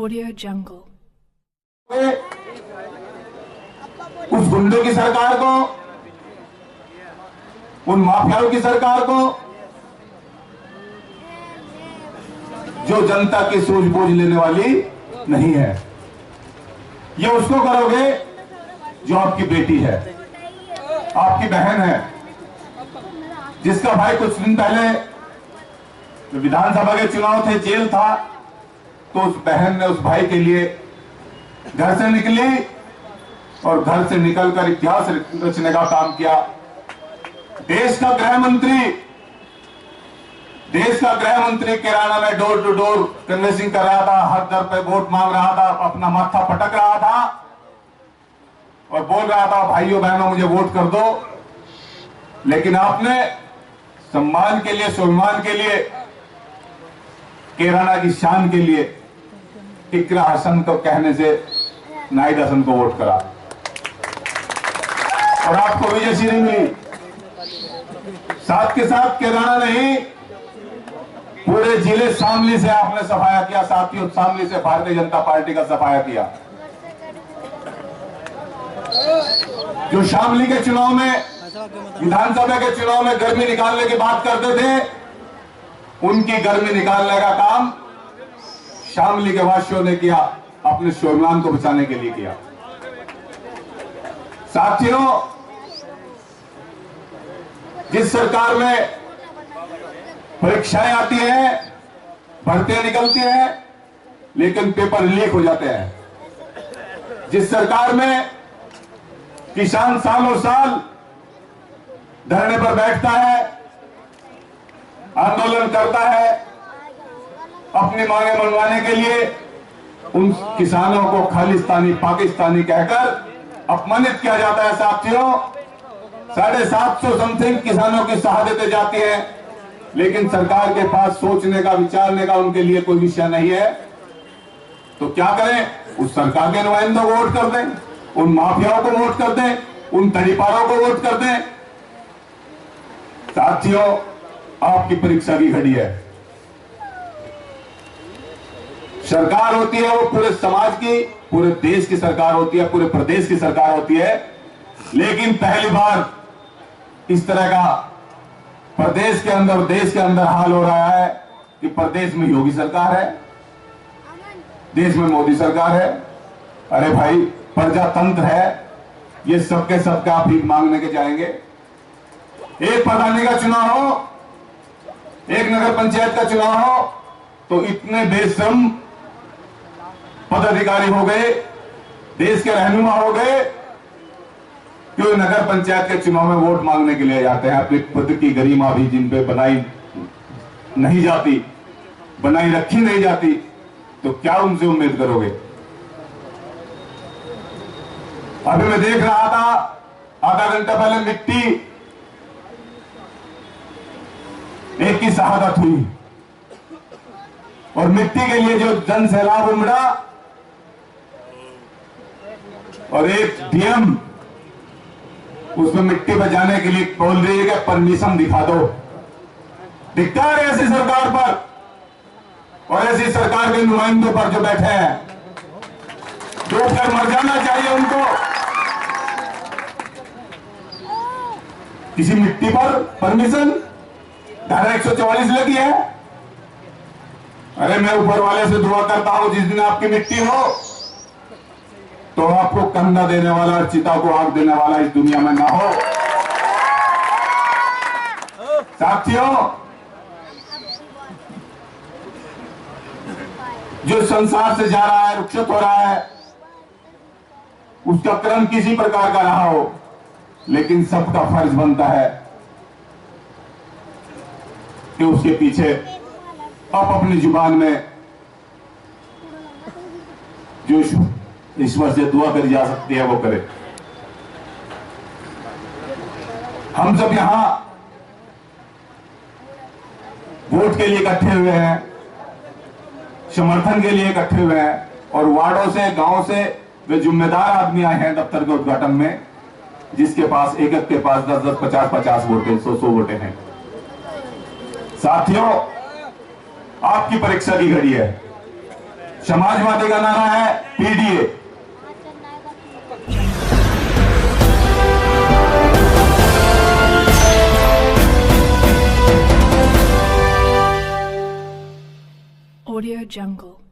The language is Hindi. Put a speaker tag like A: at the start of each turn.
A: Audio Jungle.
B: उस गुंडों की सरकार को, उन माफियाओं की सरकार को, जो जनता की सूझबूझ लेने वाली नहीं है। ये उसको करोगे जो आपकी बेटी है, आपकी बहन है, जिसका भाई कुछ दिन पहले विधानसभा के चुनाव थे, जेल था, तो उस बहन ने उस भाई के लिए घर से निकली और घर से निकलकर इतिहास रचने का काम किया। देश का गृह मंत्री किराना में डोर टू डोर कन्वेंसिंग कर रहा था, हर दर पे वोट मांग रहा था, अपना माथा पटक रहा था और बोल रहा था भाइयों बहनों मुझे वोट कर दो। लेकिन आपने सम्मान के लिए, स्वाभिमान के लिए, किराना की शान के लिए इकरा हसन को कहने से नाहिद हसन को वोट करा और आपको विजय श्री मिली। साथ के साथ किराना नहीं, पूरे जिले शामली से आपने सफाया किया। साथियों, शामली से भारतीय जनता पार्टी का सफाया किया। जो शामली के चुनाव में, विधानसभा के चुनाव में गर्मी निकालने की बात करते थे, उनकी गर्मी निकालने का काम शामली के वासियों ने किया, अपने स्वाभिमान को बचाने के लिए किया। साथियों, जिस सरकार में परीक्षाएं आती हैं, भर्तियां निकलती हैं, लेकिन पेपर लीक हो जाते हैं, जिस सरकार में किसान सालों साल धरने पर बैठता है, आंदोलन करता है, अपनी मांगे मनवाने के लिए, उन किसानों को खालिस्तानी, पाकिस्तानी कहकर अपमानित किया जाता है। साथियों, 750 समथिंग किसानों की शहादतें जाती हैं, लेकिन सरकार के पास सोचने का, विचारने का उनके लिए कोई विषय नहीं है। तो क्या करें? उस सरकार के नुमाइंदों को वोट कर दें, उन माफियाओं को वोट कर दें, उन तड़ीपारों को वोट कर दें। साथियों, आपकी परीक्षा की घड़ी है। सरकार होती है वो पूरे समाज की, पूरे देश की सरकार होती है, पूरे प्रदेश की सरकार होती है। लेकिन पहली बार इस तरह का प्रदेश के अंदर, देश के अंदर हाल हो रहा है कि प्रदेश में योगी सरकार है, देश में मोदी सरकार है। अरे भाई, प्रजातंत्र है, ये सबके सबका आप भीख मांगने के जाएंगे? एक प्रधानी का चुनाव हो, एक नगर पंचायत का चुनाव हो, तो इतने बेशर्म पदाधिकारी हो गए, देश के रहनुमा हो गए, कि नगर पंचायत के चुनाव में वोट मांगने के लिए जाते हैं। अपने पद की गरिमा भी जिन पे बनाई नहीं जाती, बनाई रखी नहीं जाती, तो क्या उनसे उम्मीद करोगे? अभी मैं देख रहा था, आधा घंटा पहले मिट्टी एक की शहादत हुई और मिट्टी के लिए जो जन सैलाब उमड़ा और एक डीएम उसमें मिट्टी बचाने के लिए बोल रही है कि परमिशन दिखा दो। धिक्कार है ऐसी सरकार पर और ऐसी सरकार के नुमाइंदों पर जो बैठे हैं, डूबकर मर जाना चाहिए उनको। किसी मिट्टी पर परमिशन, धारा 144 लगी है। अरे मैं ऊपर वाले से दुआ करता हूं, जिस दिन आपकी मिट्टी हो तो आपको कंधा देने वाला और चिता को आग देने वाला इस दुनिया में ना हो। साथियों, जो संसार से जा रहा है, रुखसत हो रहा है, उसका क्रम किसी प्रकार का रहा हो, लेकिन सबका फर्ज बनता है कि उसके पीछे आप अपनी जुबान में जो ईश्वर से दुआ करी जा सकती है वो करे। हम सब यहां वोट के लिए इकट्ठे हुए हैं, समर्थन के लिए इकट्ठे हुए हैं, और वार्डों से, गांव से वे जिम्मेदार आदमी आए हैं दफ्तर के उद्घाटन में, जिसके पास एक के पास 10-10, 50-50 वोटें, 100-100 वोटें हैं। साथियों, आपकी परीक्षा की घड़ी है। समाजवादी का नारा है पीडीए।
A: Audio Jungle.